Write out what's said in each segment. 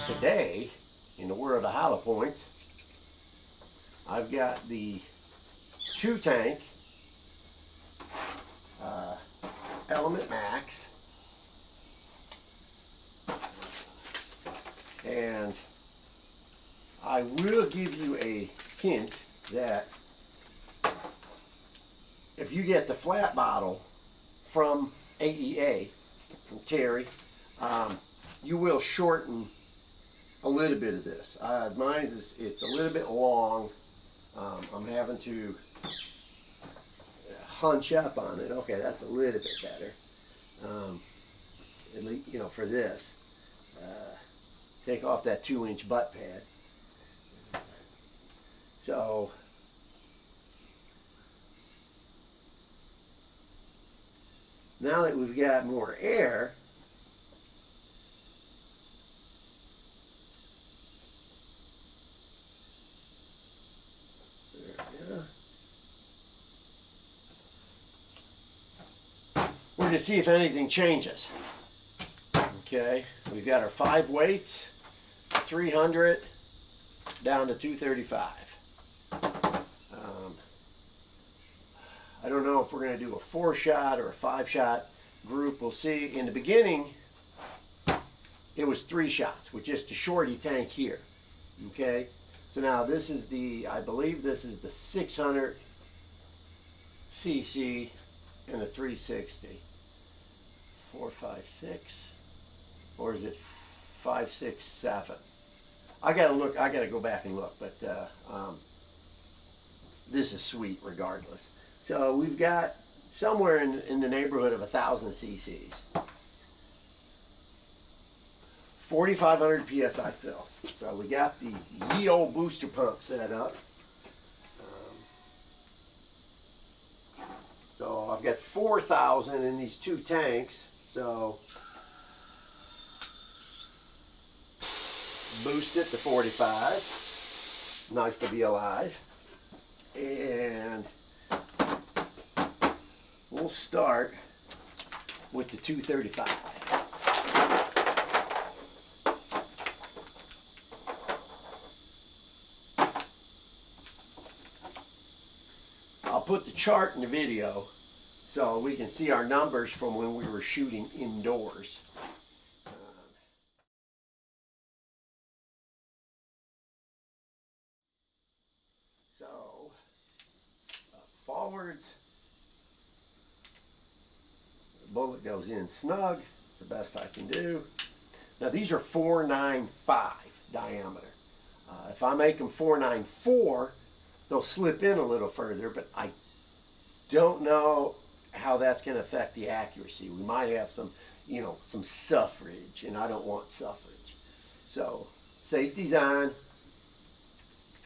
Today, in the world of hollow points, I've got the 2-tank Element Max, and I will give you a hint that if you get the flat bottle from AEA, from Terry, you will shorten a little bit of this. Mine is, it's a little bit long. I'm having to hunch up on it. Okay, that's a little bit better. At least, you know, for this. Take off that 2-inch butt pad. So, now that we've got more air, we're going to see if anything changes. Okay, we've got our 5 weights, 300 down to 235. I don't know if we're going to do a 4-shot or a 5-shot group. We'll see. In the beginning, it was 3 shots with just a shorty tank here. Okay, so now this is the, I believe this is the 600 cc and the 360. 4, 5, 6, or is it 5, 6, 7? I gotta look. I gotta go back and look. But this is sweet regardless. So we've got somewhere in the neighborhood of 1,000 cc's. 4,500 psi fill. So we got the ye old booster pump set up. So I've got 4,000 in these 2 tanks. So boost it to 45. Nice to be alive. And we'll start with the 235. I'll put the chart in the video so we can see our numbers from when we were shooting indoors. Forwards, the bullet goes in snug. It's the best I can do. Now these are 495 diameter. If I make them 494, they'll slip in a little further, but I don't know how that's going to affect the accuracy. We might have some, you know, some suffrage, and I don't want suffrage. So safety's on.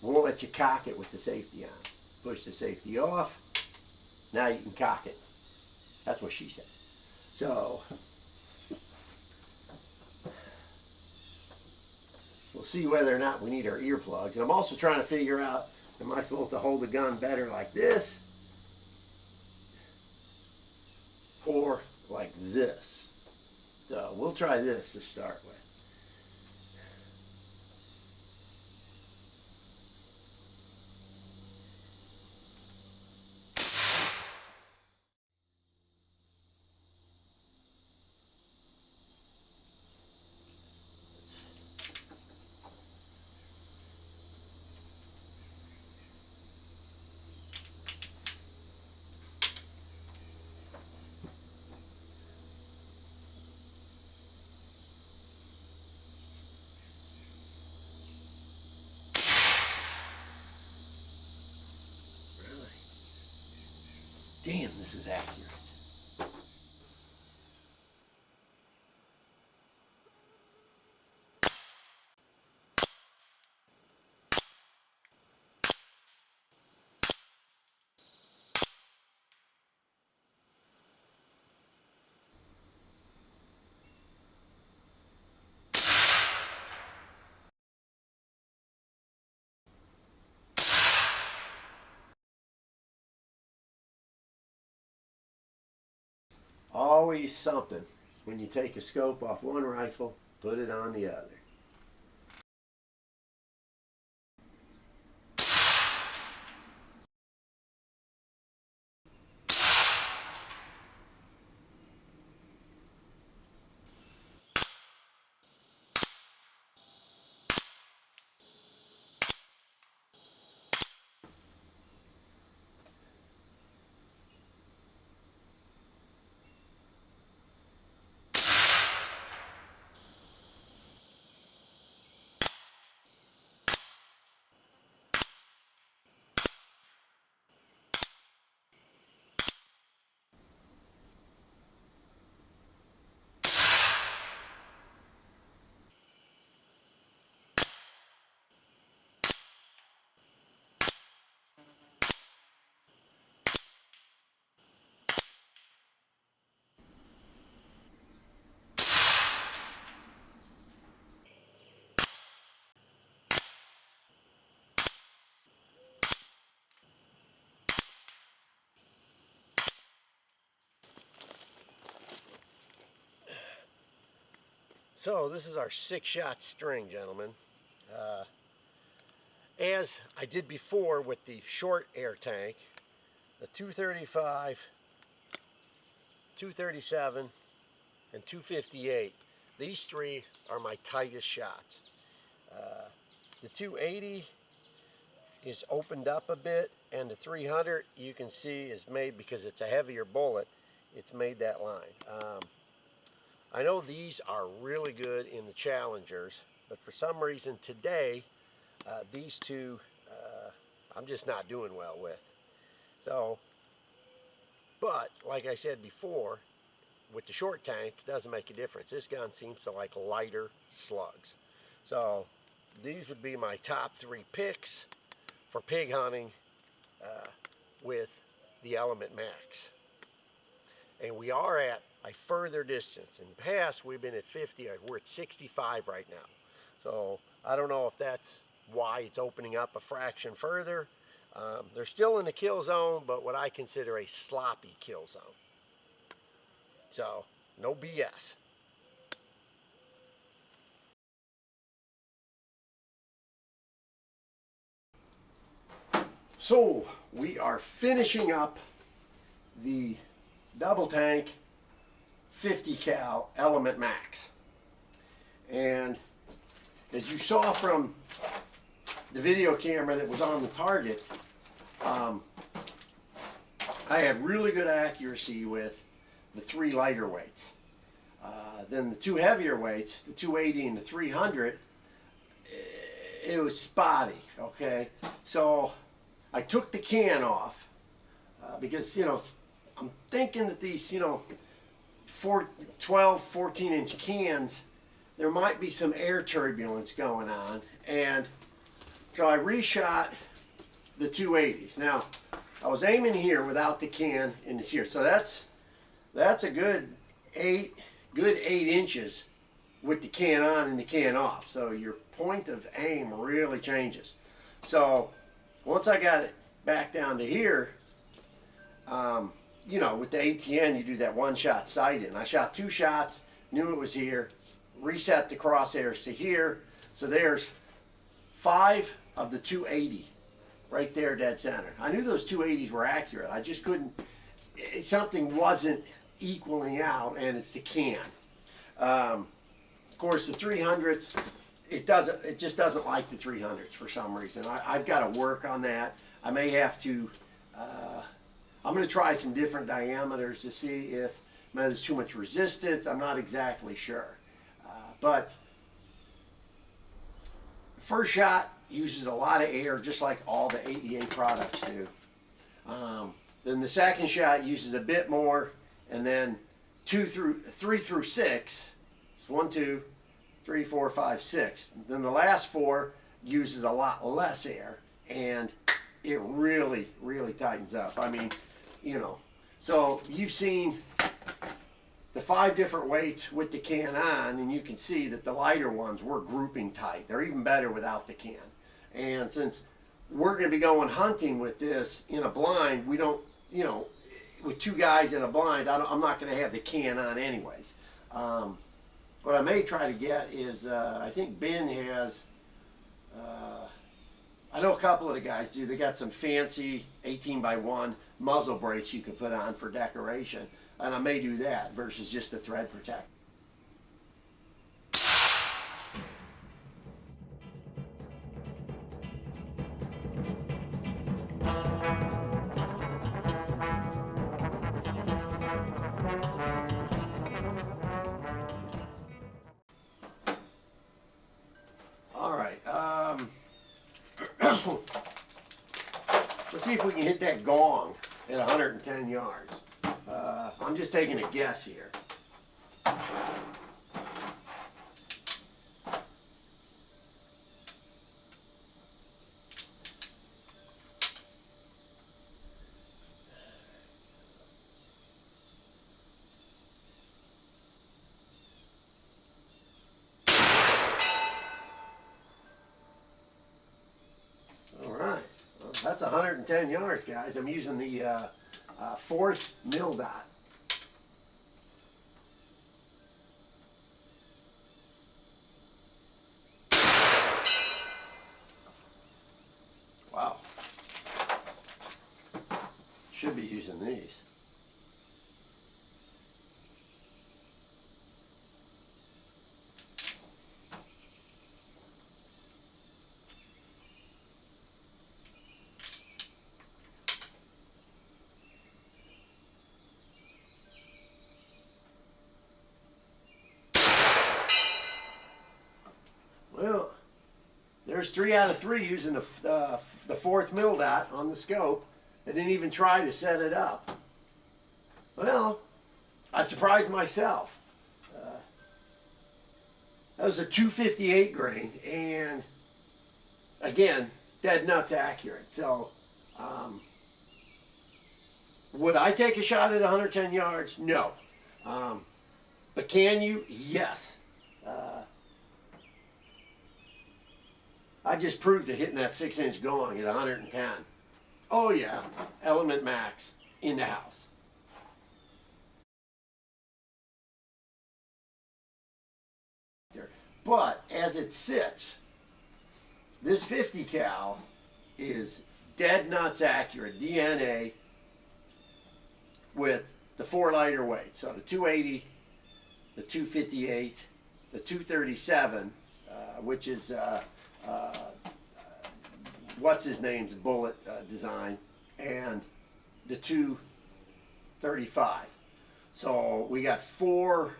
Won't let you cock it with the safety on. Push the safety off. Now you can cock it. That's what she said. So we'll see whether or not we need our earplugs. And I'm also trying to figure out, am I supposed to hold the gun better like this or like this? So we'll try this to start with. Damn, this is accurate. Always something when you take a scope off one rifle, put it on the other. So this is our 6-shot string, gentlemen. As I did before with the short air tank, the 235, 237, and 258. These three are my tightest shots. The 280 is opened up a bit, and the 300 you can see is made, because it's a heavier bullet, it's made that line. I know these are really good in the Challengers, but for some reason today, these two I'm just not doing well with. So, but like I said before, with the short tank, it doesn't make a difference. This gun seems to like lighter slugs. So these would be my top 3 picks for pig hunting with the Element Max. And we are at a further distance. In the past, we've been at 50. We're at 65 right now. So I don't know if that's why it's opening up a fraction further. They're still in the kill zone, but what I consider a sloppy kill zone. So, no BS. So, we are finishing up the double tank 50 cal Element Max. And as you saw from the video camera that was on the target, I had really good accuracy with the 3 lighter weights. Then the 2 heavier weights, the 280 and the 300, it was spotty, okay? So I took the can off because, you know, I'm thinking that these, you know, 12, 14-inch cans, there might be some air turbulence going on. And so I reshot the 280s. Now, I was aiming here without the can in this here. So that's a good 8 inches with the can on and the can off. So your point of aim really changes. So once I got it back down to here, you know, with the ATN, you do that 1-shot sight in. I shot 2 shots, knew it was here, reset the crosshairs to here. So there's 5 of the 280 right there, dead center. I knew those 280s were accurate. I just couldn't, something wasn't equaling out, and it's the can. Of course, the 300s, it just doesn't like the 300s for some reason. I've got to work on that. I may have to, I'm going to try some different diameters to see if maybe there's too much resistance. I'm not exactly sure. But first shot uses a lot of air, just like all the AEA products do. Then the second shot uses a bit more, and then 3 through 6, it's 1, 2, 3, 4, 5, 6. Then the last 4 uses a lot less air, and it really, really tightens up. I mean, you know, so you've seen the 5 different weights with the can on, and you can see that the lighter ones we're grouping tight. They're even better without the can. And since we're going to be going hunting with this in a blind, we don't, you know, with 2 guys in a blind, I'm not going to have the can on anyways. What I may try to get is, I think Ben has, I know a couple of the guys do, they got some fancy 18x1 muzzle brakes you can put on for decoration. And I may do that versus just the thread protector. All right, let's see if we can hit that gong at 110 yards. I'm just taking a guess here. All right, well, that's 110 yards, guys. I'm using the 4th mil dot. There's 3 out of 3 using the fourth mil dot on the scope. I didn't even try to set it up. Well, I surprised myself. That was a 258 grain, and again, dead nuts accurate. So, would I take a shot at 110 yards? No. But can you? Yes. I just proved it hitting that 6-inch gong at 110. Oh yeah, Element Max in the house. But as it sits, this 50 cal is dead nuts accurate DNA with the 4 lighter weight. So the 280, the 258, the 237, which is what's his name's bullet design, and the 235. So we got 4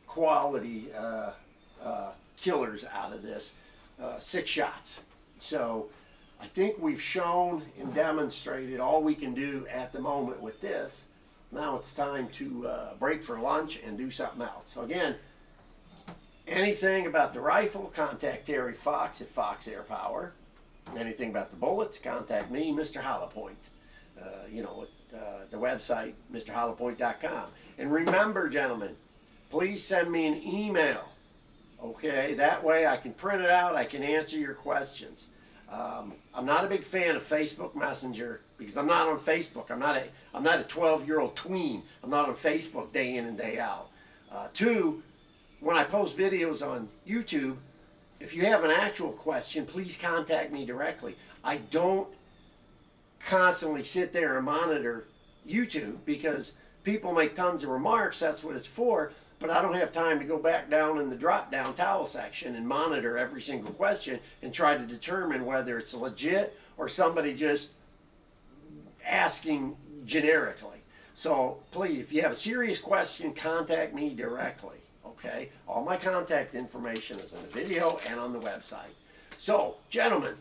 quality killers out of this, 6 shots. So I think we've shown and demonstrated all we can do at the moment with this. Now it's time to break for lunch and do something else. So again, anything about the rifle, contact Terry Fox at Fox Air Power. Anything about the bullets, contact me, Mr. Hollopoint. The website, mrhollopoint.com. And remember, gentlemen, please send me an email. Okay, that way I can print it out, I can answer your questions. I'm not a big fan of Facebook Messenger because I'm not on Facebook. I'm not a 12-year-old tween. I'm not on Facebook day in and day out. 2, when I post videos on YouTube, if you have an actual question, please contact me directly. I don't constantly sit there and monitor YouTube because people make tons of remarks. That's what it's for. But I don't have time to go back down in the drop-down towel section and monitor every single question and try to determine whether it's legit or somebody just asking generically. So please, if you have a serious question, contact me directly, okay? All my contact information is in the video and on the website. So, gentlemen,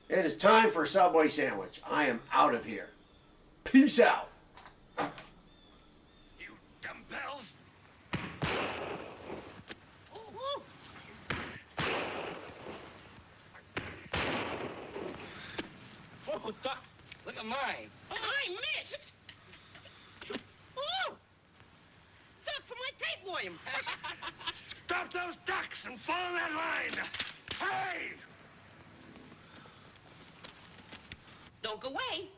it is time for a Subway sandwich. I am out of here. Peace out. Oh, Duck, look at mine. Oh, I missed. Oh, Duck for my tapeworm. Drop those ducks and follow that line. Hey! Don't go away.